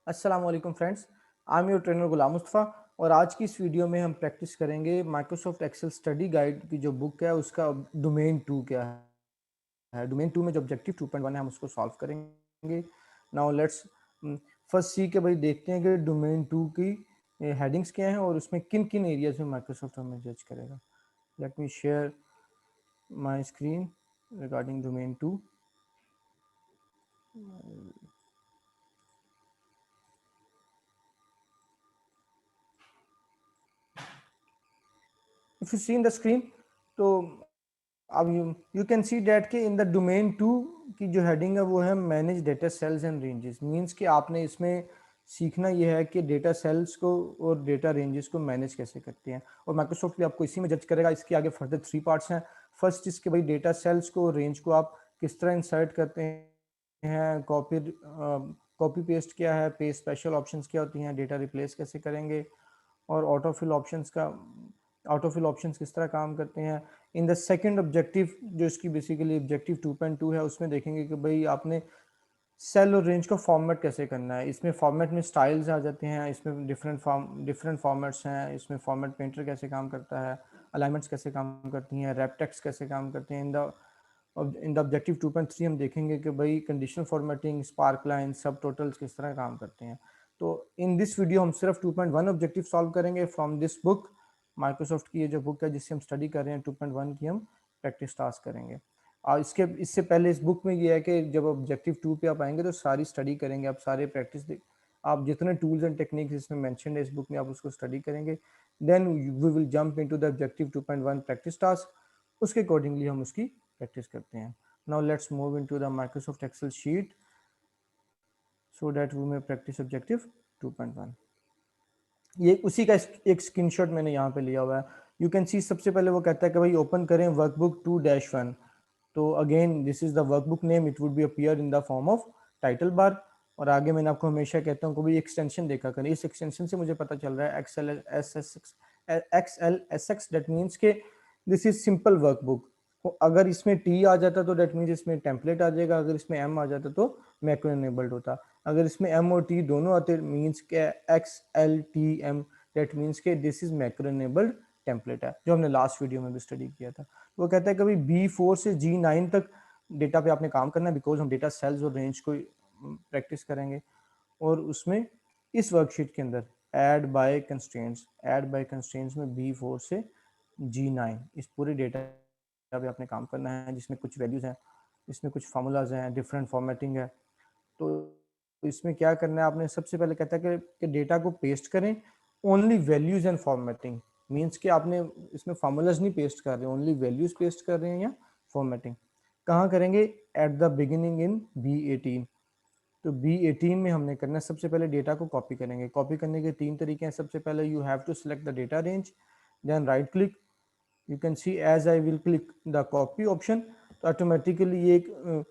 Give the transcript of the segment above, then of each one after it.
अस्सलाम वालेकुम friends, I am your trainer Ghulam Mustafa. और आज की इस वीडियो में हम प्रैक्टिस करेंगे माइक्रोसॉफ्ट एक्सेल स्टडी गाइड की जो बुक है उसका डोमेन 2 क्या है। डोमेन 2 में जो ऑब्जेक्टिव 2.1 है हम उसको सॉल्व करेंगे। नाउ लेट्स फर्स्ट सी के भाई देखते हैं कि डोमेन 2 की हेडिंग्स क्या हैं और उसमें किन किन एरियाज में माइक्रोसॉफ्ट हमें जज करेगा। Let me share my screen regarding domain 2। If you see in the screen, तो अब यू कैन सी डैट के इन द डोमेन 2 की जो हेडिंग है वो है manage data cells and ranges. Means कि आपने इसमें सीखना यह है कि डेटा सेल्स को और डेटा रेंजेस को मैनेज कैसे करते हैं, और माइक्रोसॉफ्ट भी आपको इसी में जज करेगा। इसके आगे फर्दर 3 पार्ट्स हैं। फर्स्ट इसके भाई डेटा सेल्स को रेंज को आप किस तरह इंसर्ट करते हैं, कॉपी पेस्ट क्या है, पेस्ट स्पेशल ऑप्शंस क्या होती हैं, डेटा रिप्लेस कैसे करेंगे, और ऑटोफिल ऑप्शंस किस तरह काम करते हैं। इन द सेकंड ऑब्जेक्टिव जो इसकी बेसिकली ऑब्जेक्टिव 2.2 है, उसमें देखेंगे कि भाई आपने सेल और रेंज को फॉर्मेट कैसे करना है। इसमें फॉर्मेट में स्टाइल्स आ जाते हैं, इसमें डिफरेंट फॉर्मेट्स हैं, इसमें फॉर्मेट पेंटर कैसे काम करता है, अलाइनमेंट्स कैसे काम करती हैं, रैप टेक्स्ट कैसे काम करते हैं। इन द ऑब्जेक्टिव 2.3 हम देखेंगे कि भाई कंडीशनल फॉर्मेटिंग, स्पार्क लाइन, सब टोटल्स किस तरह काम करते हैं। तो इन दिस वीडियो हम सिर्फ 2.1 ऑब्जेक्टिव सॉल्व करेंगे फ्रॉम दिस बुक। माइक्रोसॉफ्ट की ये जो बुक है जिससे हम स्टडी कर रहे हैं 2.1 की, हम प्रैक्टिस टास्क करेंगे। और इससे पहले इस बुक में ये है कि जब ऑब्जेक्टिव 2 पे आप आएंगे तो सारी स्टडी करेंगे, आप सारे आप जितने टूल्स एंड टेक्निक्स इसमें मेंशन है इस बुक में, आप उसको स्टडी करेंगे। Then we will jump into the objective 2.1 practice task. उसके अकॉर्डिंगली हम उसकी प्रैक्टिस करते हैं। Now let's move into the Microsoft Excel sheet so that we may practice objective 2.1। ये उसी का एक स्क्रीनशॉट मैंने यहाँ पे लिया हुआ है। यू कैन सी सबसे पहले वो कहता है कि भाई ओपन करें वर्कबुक 2-1। तो again this is the workbook name, it would be appear in the form of title bar. और आगे मैंने आपको हमेशा कहता हूँ कि भाई एक्सटेंशन देखा करें। इस एक्सटेंशन से मुझे पता चल रहा है XLSX, दैट मीन्स के दिस इज सिंपल वर्कबुक। अगर इसमें टी आ जाता तो दैट मीन्स इसमें टेम्पलेट आ जाएगा, अगर इसमें एम आ जाता तो मैक्रो इनेबल्ड होता। अगर इसमें एम और टी दोनों आते मीन्स के XLTM, दैट मीन्स के this is macro enabled template है, जो हमने लास्ट वीडियो में भी स्टडी किया था। वो कहता है कभी B4 से G9 तक डेटा पे आपने काम करना है, बिकॉज हम डेटा सेल्स और रेंज को प्रैक्टिस करेंगे। और उसमें इस वर्कशीट के अंदर ऐड बाय कंस्ट्रेंट्स में B4 से G9 इस पूरे डेटा पे आपने काम करना है, जिसमें कुछ वैल्यूज हैं, इसमें कुछ फार्मूलाज हैं, डिफरेंट फॉर्मेटिंग है। तो इसमें क्या करना है आपने, सबसे पहले कहता है कि डेटा को पेस्ट करें, only values and formatting. Means कि आपने इसमें फार्मूलाज नहीं पेस्ट कर रहे, ओनली वैल्यूज पेस्ट कर रहे हैं या फॉर्मेटिंग। कहाँ करेंगे? At the beginning in B18। तो B18 में हमने करना है, सबसे पहले डेटा को कॉपी करेंगे। कॉपी करने के 3 तरीके हैं। सबसे पहले you have to select the data range, then right click. You can see as I will click the copy option, तो ऑटोमेटिकली ये एक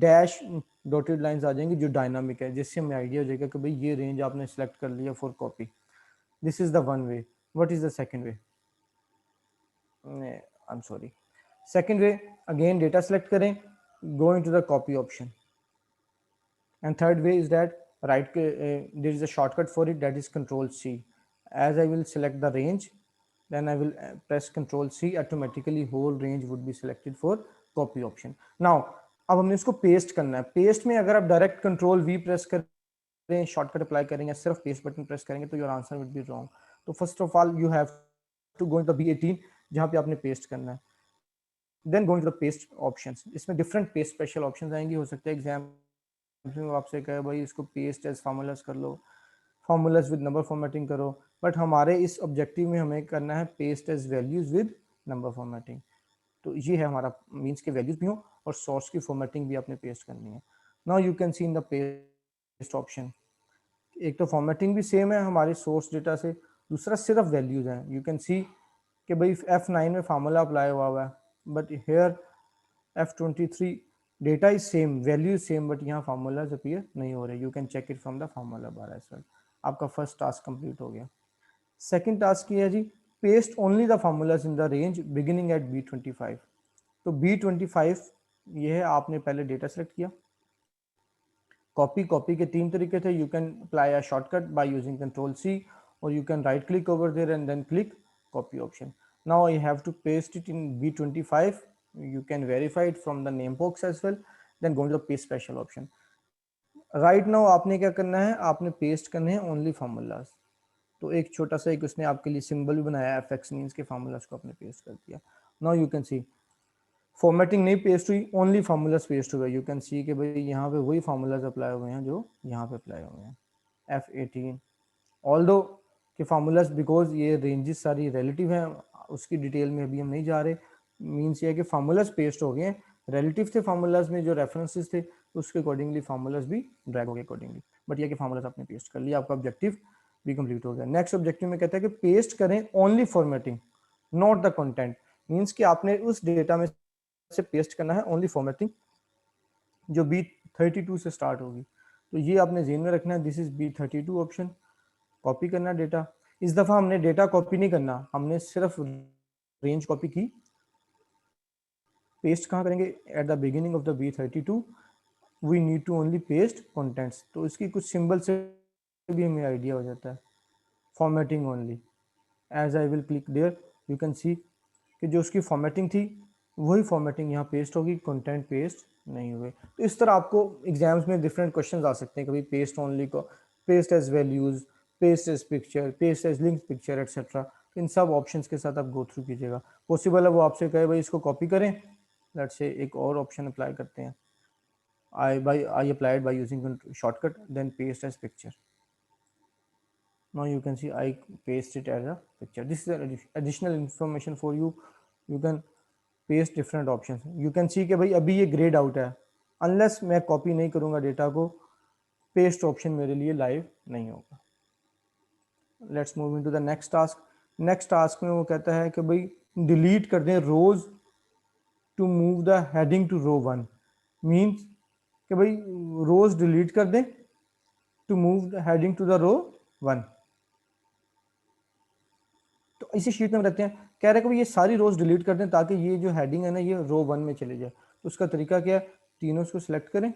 डैश डॉटेड लाइंस आ जाएंगी जो डायनामिक है, जिससे हमें आइडिया हो जाएगा कि भाई ये रेंज आपने सेलेक्ट कर लिया for copy. This is the one way. What is the second way? I am sorry. Second way, again data select करें, go into the copy option. And third way is that there is a shortcut for it, that is Control C. As I will select the range, then I will press Control C, automatically whole range would be selected for copy option. Now अब हमने इसको paste करना है। Paste में अगर आप direct control V press करें, shortcut apply करेंगे, सिर्फ पेस्ट बटन प्रेस करेंगे तो your answer will be wrong. तो first of all you have to go in the B18 जहाँ पे आपने पेस्ट करना है, then go in the paste options. इसमें डिफरेंट पेस्ट स्पेशल ऑप्शंस आएंगे। हो सकता है एग्जाम आपसे कहे भाई इसको पेस्ट एज फार्मूलाज कर लो, फार्मूलाज विद नंबर फॉर्मेटिंग करो, बट हमारे इस ऑब्जेक्टिव में हमें करना है paste as values with number formatting. तो ये है हमारा मीन्स के वैल्यूज भी हो और सोर्स की फॉर्मेटिंग भी आपने पेस्ट करनी है। Now you can C in the paste option, एक तो फॉर्मेटिंग भी सेम है हमारे सोर्स डेटा से, दूसरा सिर्फ वैल्यूज हैं। यू कैन सी कि भाई F9 में फार्मूला अप्लाई हुआ है, but here F23 data is same, value is same, but यहाँ फार्मूलाज अपीयर नहीं हो रहे। You can check it from the formula bar as well. आपका फर्स्ट टास्क कंप्लीट हो गया। सेकंड टास्क ये है जी, paste only the formulas in the range beginning at B25। तो B25 ये है, आपने पहले डेटा सेलेक्ट किया, कॉपी के तीन तरीके थे. You can apply a shortcut by using control C, or you can right click over there and then click copy option. Now I have to paste it in B25. You can verify it from the name box as well. Then go to the paste special option. Right now आपने क्या करना है, आपने paste करने हैं only formulas. तो एक छोटा सा एक उसने आपके लिए सिंबल भी बनाया, एफएक्स मींस के फार्मूलाज को आपने पेस्ट कर दिया. Now you can C formatting नहीं पेस्ट हुई, ओनली फार्मूलाज पेस्ट हुए. यू कैन सी कि भाई यहाँ पे वही फार्मूलाज अप्लाई हुए हैं जो यहाँ पे अप्लाई हुए हैं. F18 ऑल्दो कि फार्मूलाज, बिकॉज ये रेंजेस सारी रिलेटिव हैं, उसकी डिटेल में अभी हम नहीं जा रहे. मीन्स ये है कि फार्मूलाज पेस्ट हो गए हैं, रिलेटिव थे फार्मूलाज में जो रेफरेंसेस थे, तो उसके अकॉर्डिंगली फार्मूलाज भी ड्रैग हो गए अकॉर्डिंगली. बट ये कि फार्मूलाज आपने पेस्ट कर लिया, आपका ऑब्जेक्टिव भी कंप्लीट हो गया. नेक्स्ट ऑब्जेक्टिव में कहता है कि पेस्ट करें only formatting not the content. Means कि आपने उस डेटा में से पेस्ट करना है ओनली फॉर्मेटिंग जो B32 से स्टार्ट होगी. तो ये आपने ज़हन में रखना है. This is B32 option. Copy करना डेटा. इस दफा हमने डेटा कॉपी नहीं करना, हमने सिर्फ रेंज कॉपी की. पेस्ट कहाँ करेंगे, at the beginning of the B32 we need to only paste contents. तो इसकी कुछ सिंबल से भी हमें आइडिया हो जाता है. Formatting only, as I will click there you can see कि जो उसकी फॉर्मेटिंग थी वही फॉर्मेटिंग यहाँ पेस्ट होगी, कंटेंट पेस्ट नहीं हुए. तो इस तरह आपको एग्जाम्स में डिफरेंट क्वेश्चंस आ सकते हैं, कभी पेस्ट ओनली को, paste as values, paste as picture, paste as link picture etcetera. तो इन सब ऑप्शंस के साथ आप गो थ्रू कीजिएगा. पॉसिबल है वो आपसे कहे भाई इसको कॉपी करें, लेट्स से एक और ऑप्शन अप्लाई करते हैं. I applied by using shortcut, then paste as picture. Now you can see I paste it as a picture. This is an additional information for you. You can paste different options. You can see कि भाई अभी ये grayed out है, unless मैं copy नहीं करूँगा data को, paste option मेरे लिए live नहीं होगा. Let's move into the next task. Next task में वो कहता है कि भाई delete कर दें rows to move the heading to row 1. Means कि भाई rows delete कर दें to move the heading to the row 1. तो इसी शीट में हम रखते हैं. कह रहे हैं कि भाई ये सारी रोज डिलीट कर दें ताकि ये जो हेडिंग है ना ये रो 1 में चले जाए. तो उसका तरीका क्या है, तीनों को सिलेक्ट करें.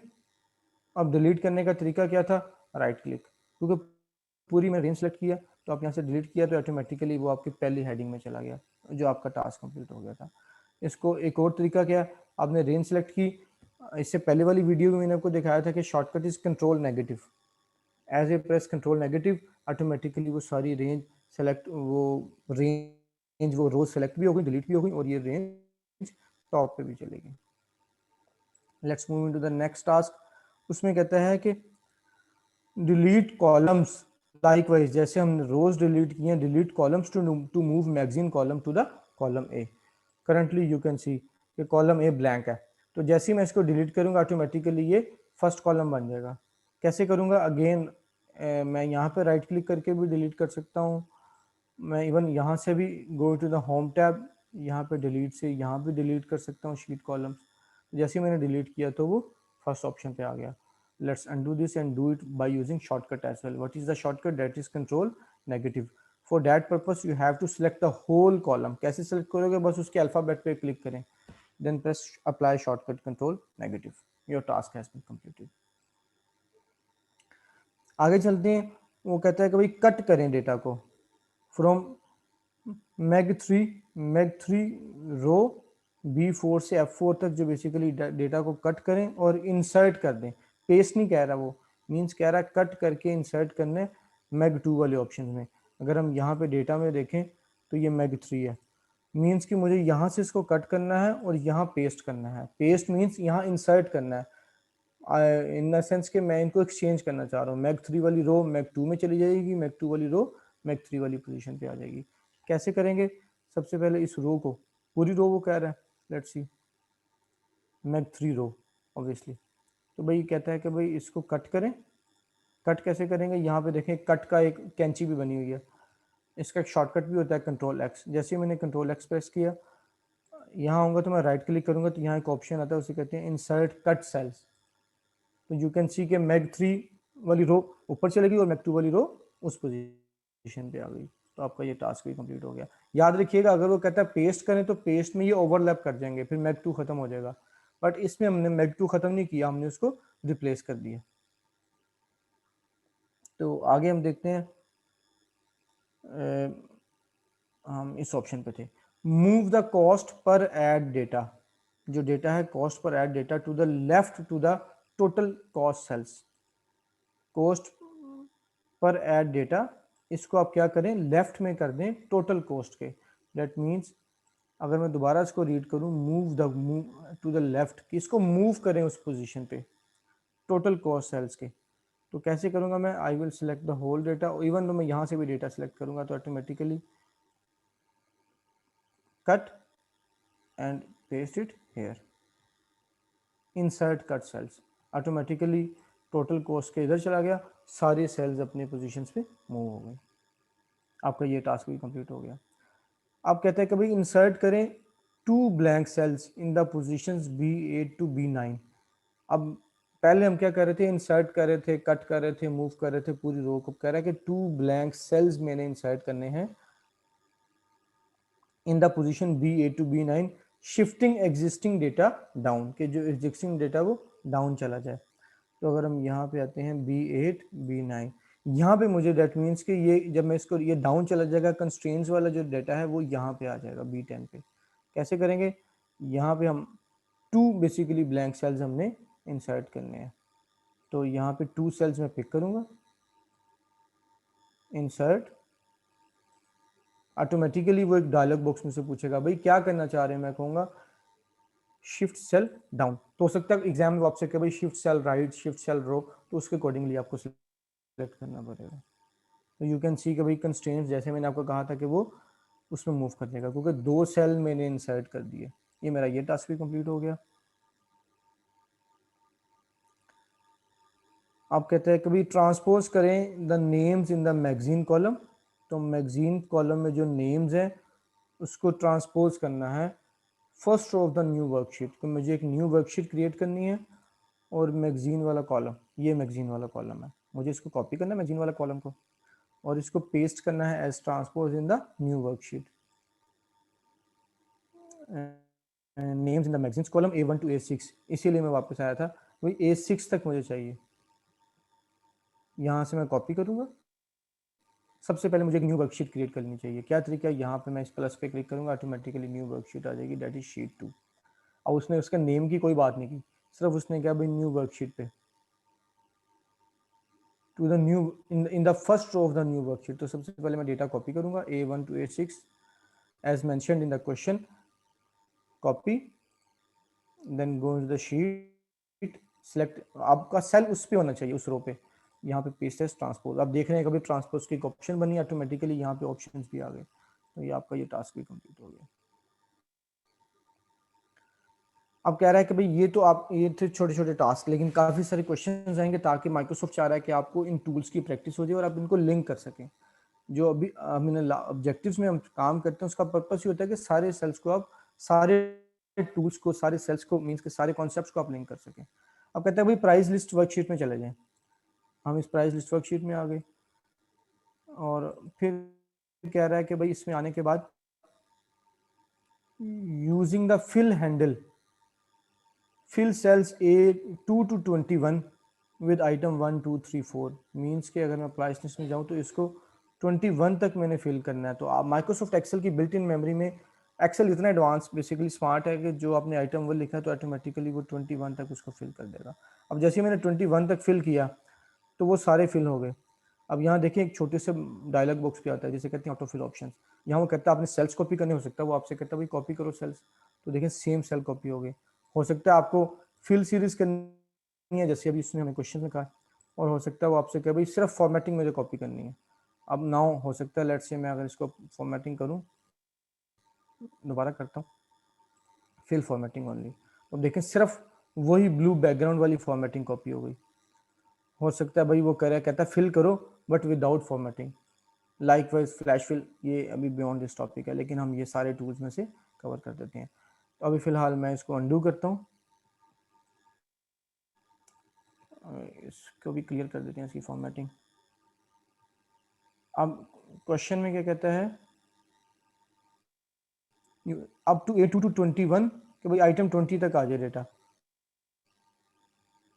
अब डिलीट करने का तरीका क्या था, राइट क्लिक. क्योंकि पूरी मैं रेंज सेलेक्ट किया तो आप यहाँ से डिलीट किया तो ऑटोमेटिकली वो आपकी पहली हेडिंग में चला गया जो आपका टास्क कंप्लीट हो गया था. इसको एक और तरीका क्या है, आपने रेंज सेलेक्ट की. इससे पहले वाली वीडियो में मैंने आपको दिखाया था कि shortcut is control negative. As a press control negative automatically वो सारी रेंज सेलेक्ट, वो रोज सेलेक्ट भी हो गई, डिलीट भी हो गई और ये रेंज टॉप पे भी चलेगी. Let's move into the next task. उसमें कहता है कि डिलीट कॉलम्स लाइकवाइज, जैसे हमने रोज डिलीट किए, delete columns to move magazine column to the column A. Currently you can see कि कॉलम ए ब्लैंक है. तो जैसे ही मैं इसको डिलीट करूंगा ऑटोमेटिकली ये फर्स्ट कॉलम बन जाएगा. कैसे करूंगा, अगेन मैं यहाँ पे राइट क्लिक करके भी डिलीट कर सकता हूँ. मैं इवन यहाँ से भी go to the home tab, यहाँ पे डिलीट से यहाँ भी डिलीट कर सकता हूँ शीट कॉलम्स. जैसे मैंने डिलीट किया तो वो फर्स्ट ऑप्शन पे आ गया. Let's undo this and do it by using shortcut as well. What is the shortcut, that is control negative. For that purpose you have to select the whole column. कैसे select करोगे, बस उसके alphabet पे click करें, then press apply shortcut control negative. Your task has been completed. आगे चलते हैं. वो कहता है कि भाई कट करें डेटा को फ्रॉम meg3 रो B4 से F4 तक, जो बेसिकली डेटा को कट करें और इंसर्ट कर दें. पेस्ट नहीं कह रहा वो, मींस कह रहा है कट करके इंसर्ट करने meg2 वाले ऑप्शन में. अगर हम यहाँ पे डेटा में देखें तो ये meg3 है. मींस कि मुझे यहाँ से इसको कट करना है और यहाँ पेस्ट करना है. पेस्ट मींस यहाँ इंसर्ट करना है, इन द सेंस कि मैं इनको एक्सचेंज करना चाह रहा हूँ. meg3 वाली रो meg2 में चली जाएगी, meg2 वाली रो meg3 वाली पोजीशन पे आ जाएगी. कैसे करेंगे, सबसे पहले इस रो को, पूरी रो वो कह रहा है, let's see meg3 row obviously. तो भाई कहता है कि भाई इसको कट करें. कट कैसे करेंगे, यहाँ पे देखें कट का एक कैंची भी बनी हुई है. इसका एक शॉर्टकट भी होता है कंट्रोल एक्स. जैसे ही मैंने कंट्रोल एक्स प्रेस किया, यहाँ आऊँगा तो मैं राइट क्लिक करूँगा तो यहाँ एक ऑप्शन आता है, उसे कहते हैं इंसर्ट कट सेल्स. तो यू कैन सी के meg3 वाली रो ऊपर चलेगी और meg2 वाली रो उस पोजीशन पे आ गई. तो आपका ये टास्क भी कंप्लीट हो गया. याद रखिएगा, अगर वो कहता है पेस्ट करें तो पेस्ट में ये ओवरलैप कर जाएंगे, फिर meg2 खत्म हो जाएगा. बट इसमें हमने meg2 खत्म नहीं किया, हमने उसको रिप्लेस कर दिया. तो आगे हम देखते हैं, हम इस ऑप्शन पे थे, move the cost per ad data. जो डेटा है cost per ad data to the left to the total cost sales. Cost per ad data, इसको आप क्या करें, लेफ्ट में कर दें टोटल कॉस्ट के। दैट मीन्स अगर मैं दोबारा इसको रीड करूं, मूव टू द लेफ्ट, कि इसको मूव करें उस पोजीशन पे टोटल कॉस्ट सेल्स के। तो कैसे करूंगा मैं, I will select the whole data, even तो मैं यहाँ से भी डेटा सेलेक्ट करूंगा तो automatically cut and paste it here, insert cut cells, automatically total cost के इधर चला गया, सारे सेल्स अपने पोजीशंस पे मूव हो गए। आपका ये टास्क भी कंप्लीट हो गया। आप कहते हैं कभी इंसर्ट करें to blank cells in the positions B8 to B9। अब पहले हम क्या कर रहे थे, इंसर्ट कर रहे थे, कट कर रहे थे, मूव कर रहे थे पूरी रो को, कह रहा है कि टू ब्लैंक सेल्स मैंने इंसर्ट करने हैं in the position B8 to B9, shifting existing data down, के जो एग्जिस्टिंग डेटा वो डाउन चला जाए। तो अगर हम यहाँ पे आते हैं B8 B9, यहाँ पे मुझे डेट मीन्स कि ये जब मैं इसको ये डाउन चला जाएगा, कंस्ट्रेंट्स वाला जो डेटा है वो यहाँ पे आ जाएगा B10 पे। कैसे करेंगे, यहाँ पे हम टू बेसिकली ब्लैंक सेल्स हमने इंसर्ट करने हैं। तो यहाँ पे टू सेल्स में पिक करूँगा, इंसर्ट, ऑटोमेटिकली वो एक डायलॉग बॉक्स में से पूछेगा भाई क्या करना चाह रहे हैं, मैं कहूँगा शिफ्ट सेल डाउन। तो हो सकता है एग्जाम में आपसे कहे भाई shift cell right, shift cell row, तो उसके अकॉर्डिंगली आपको सिलेक्ट करना पड़ेगा। तो यू कैन सी कि भाई कंस्ट्रेंट्स जैसे मैंने आपको कहा था कि वो उसमें मूव कर देगा, क्योंकि दो सेल मैंने इंसर्ट कर दिए। ये मेरा ये टास्क भी कंप्लीट हो गया। आप कहते हैं कभी ट्रांसपोज करें the names in the magazine column. तो मैगजीन कॉलम में जो नेम्स हैं उसको ट्रांसपोज करना है first row of the new worksheet. तो मुझे एक न्यू वर्कशीट क्रिएट करनी है और मैगजीन वाला कॉलम, ये मैगजीन वाला कॉलम है, मुझे इसको कॉपी करना है मैगजीन वाला कॉलम को, और इसको पेस्ट करना है as transpose in the new worksheet. Names in the magazines column A1 to A6, इसीलिए मैं वापस आया था, वही A6 तक मुझे चाहिए। यहाँ से मैं कॉपी करूँगा, सबसे पहले मुझे एक न्यू वर्कशीट क्रिएट करनी चाहिए। क्या तरीका है, यहाँ पे मैं इस प्लस पे क्लिक करूँगा, ऑटोमेटिकली न्यू वर्कशीट आ जाएगी, दैट इज शीट 2। और उसने उसका नेम की कोई बात नहीं की, सिर्फ उसने क्या भाई न्यू वर्कशीट पे to the new in the first row of the new worksheet. तो सबसे पहले मैं डेटा कॉपी करूँगा A1 to A6 as mentioned in the question, copy, then go in the sheet, select, आपका सेल उस पे होना चाहिए उस रो पे, यहाँ पे पेस्ट है ट्रांसपोज। आप देख रहे हैं कभी ट्रांसपोज की एक ऑप्शन बनी, ऑटोमेटिकली यहाँ पे ऑप्शंस भी आ गए। तो ये आपका ये टास्क भी कंप्लीट हो गया। अब कह रहा है कि भाई ये तो आप ये थे छोटे छोटे टास्क, लेकिन काफ़ी सारे क्वेश्चन आएंगे ताकि माइक्रोसॉफ्ट चाह रहा है कि आपको इन टूल्स की प्रैक्टिस हो जाए और आप इनको लिंक कर सकें। जो अभी हमने ऑब्जेक्टिव्स में हम काम करते हैं उसका पर्पस ये होता है कि सारे सेल्स को आप, सारे टूल्स को, सारे सेल्स को, मीन्स के सारे कॉन्सेप्ट्स को आप लिंक कर सकें। अब कहते हैं भाई प्राइस लिस्ट वर्कशीट में चले जाएं। हम इस प्राइस लिस्ट वर्कशीट में आ गए और फिर कह रहा है कि भाई इसमें आने के बाद using the fill handle, fill cells A2 to 21 with item 1 2 3 4। Means के अगर मैं प्राइस लिस्ट में जाऊँ तो इसको 21 तक मैंने फिल करना है। तो आप माइक्रोसॉफ्ट एक्सेल की बिल्ट इन मेमोरी में, एक्सेल इतना एडवांस बेसिकली स्मार्ट है कि जो आपने आइटम 1 लिखा है तो ऑटोमेटिकली वो 21 तक उसको फिल कर देगा। अब जैसे मैंने 21 तक फिल किया तो वो सारे फिल हो गए। अब यहाँ देखिए एक छोटे से डायलॉग बॉक्स भी आता है जिसे कहते हैं ऑटो फिल ऑप्शन। यहाँ वो कहता है आपने सेल्स कॉपी करने, हो सकता है वो आपसे कहता है भाई कॉपी करो सेल्स, तो देखिए सेम सेल कॉपी हो गई। हो सकता है आपको फिल सीरीज करनी है जैसे अभी इसने हमें क्वेश्चन में कहा, और हो सकता है वो आपसे कहे भाई सिर्फ फॉर्मेटिंग मुझे कॉपी करनी है। अब नाउ हो सकता है लेट्स से मैं अगर इसको फॉर्मेटिंग करूँ, दोबारा करता हूँ, फिल फॉर्मेटिंग ओनली, तो देखें सिर्फ वही ब्लू बैकग्राउंड वाली फॉर्मेटिंग कॉपी हो गई। हो सकता है भाई वो कह रहा है, कहता है फिल करो but without formatting, likewise flash fill, ये अभी बियॉन्ड दिस टॉपिक है, लेकिन हम ये सारे टूल्स में से कवर कर देते हैं। तो अभी फिलहाल मैं इसको अंडू करता हूँ, इसको भी क्लियर कर देते हैं इसकी फॉर्मेटिंग। अब क्वेश्चन में क्या कहता है, अप टू A2 to 21 कि भाई आइटम 20 तक आ जाए डेटा।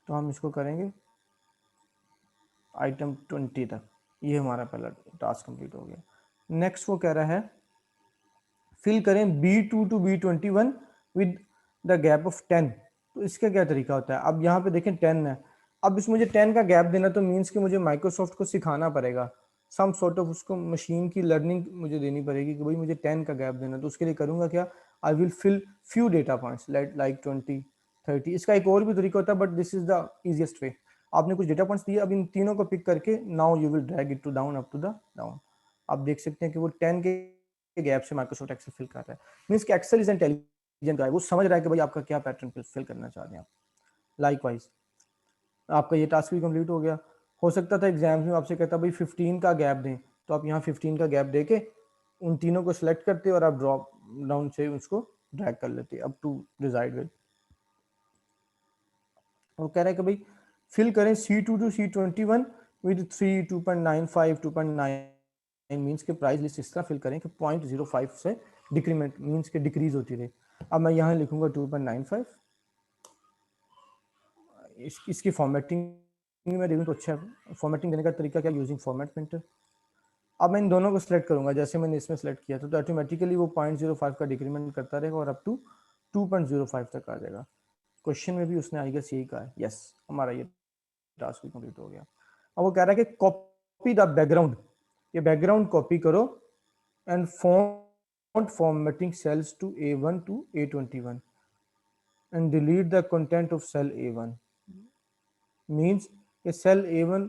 तो हम इसको करेंगे आइटम 20 तक, ये हमारा पहला टास्क कंप्लीट हो गया। नेक्स्ट वो कह रहा है फिल करें B2 to B21 with the gap of 10। तो इसका क्या तरीका होता है? अब यहाँ पे देखें 10 है, अब इस मुझे 10 का गैप देना तो मीन्स कि मुझे माइक्रोसॉफ्ट को सिखाना पड़ेगा, सम सॉर्ट ऑफ उसको मशीन की लर्निंग मुझे देनी पड़ेगी कि भाई मुझे 10 का गैप देना। तो उसके लिए करूँगा क्या, I will fill few data points like 20 30। इसका एक और भी तरीका होता है but this is the easiest way. आपने कुछ डेटा पॉइंट्स दिए, अब इन तीनों को पिक करके now you will drag it to down up to the down. आप देख सकते हैं कि वो 10 के गैप से माइक्रोसॉफ्ट एक्सेल फिल कर रहा है। मीन्स कि एक्सेल इज इंटेलिजेंट गाय, वो समझ रहा है कि भाई आपका क्या पैटर्न फिल करना चाह रहे हैं आप। लाइकवाइज आपका ये टास्क भी कंप्लीट हो गया। हो सकता था एग्जाम्स में आपसे कहता भाई 15 का गैप दें, तो आप यहाँ 15 का गैप दे के उन तीनों को सिलेक्ट करते और आप ड्रॉप डाउन से उसको ड्रैग कर लेते अप टू डिजाइड विद। वो कह रहा है कि भाई फिल करें C2 to C21 with 3 2.95 2.9 means के प्राइस लिस्ट इस तरह फिल करें कि 0.05 से डिक्रीमेंट मीन्स के डिक्रीज होती रहे। अब मैं यहाँ लिखूंगा 2.95। इसकी फॉर्मेटिंग में देखूँ तो अच्छा है। फॉर्मेटिंग देने का तरीका क्या, यूजिंग फॉर्मेट प्रिंटर। अब मैं इन दोनों को सिलेक्ट करूंगा जैसे मैंने इसमें सेलेक्ट किया था, तो ऑटोमेटिकली वो 0.05 का डिक्रीमेंट करता रहेगा और अप टू 2.05 तक आ जाएगा। क्वेश्चन में भी उसने आई गेस यही कहा है। यस, हमारा ये टास्क भी कंप्लीट हो गया। अब वो कह रहा है कि कॉपी द बैकग्राउंड, ये बैकग्राउंड कॉपी करो and font formatting cells to A1 to A21 and delete the content of cell A1। Means कि सेल A1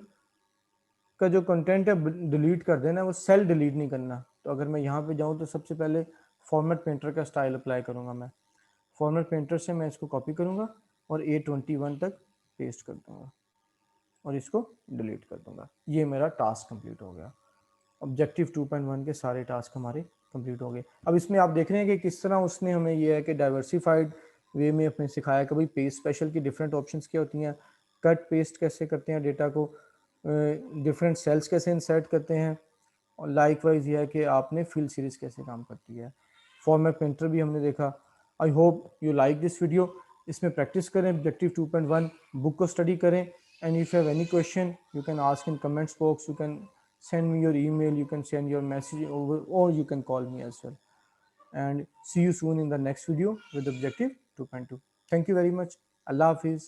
का जो कंटेंट है डिलीट कर देना, वो सेल डिलीट नहीं करना। तो अगर मैं यहाँ पे जाऊँ तो सबसे पहले फॉर्मेट पेंटर का स्टाइल अप्लाई करूँगा। मैं फॉर्मेट पेंटर से मैं इसको कॉपी करूँगा और A21 तक पेस्ट कर दूँगा और इसको डिलीट कर दूँगा। ये मेरा टास्क कंप्लीट हो गया। ऑब्जेक्टिव 2.1 के सारे टास्क हमारे कंप्लीट हो गए। अब इसमें आप देख रहे हैं कि किस तरह उसने हमें ये है कि डाइवर्सिफाइड वे में अपने सिखाया कि भाई पेस्ट स्पेशल की डिफरेंट ऑप्शंस क्या होती हैं, कट पेस्ट कैसे करते हैं डेटा को, डिफरेंट सेल्स कैसे इंसर्ट करते हैं, और लाइकवाइज ये है कि आपने फिल सीरीज कैसे काम करती है। फॉर्मेट पेंटर भी हमने देखा। I hope you like this video. इसमें प्रैक्टिस करें, ऑब्जेक्टिव 2.1 बुक को स्टडी करें, and if you have any question you can ask in comments box, you can send me your email, you can send your message over, or you can call me as well. And see you soon in the next video with objective 2.2. Thank you very much. Allah Hafiz.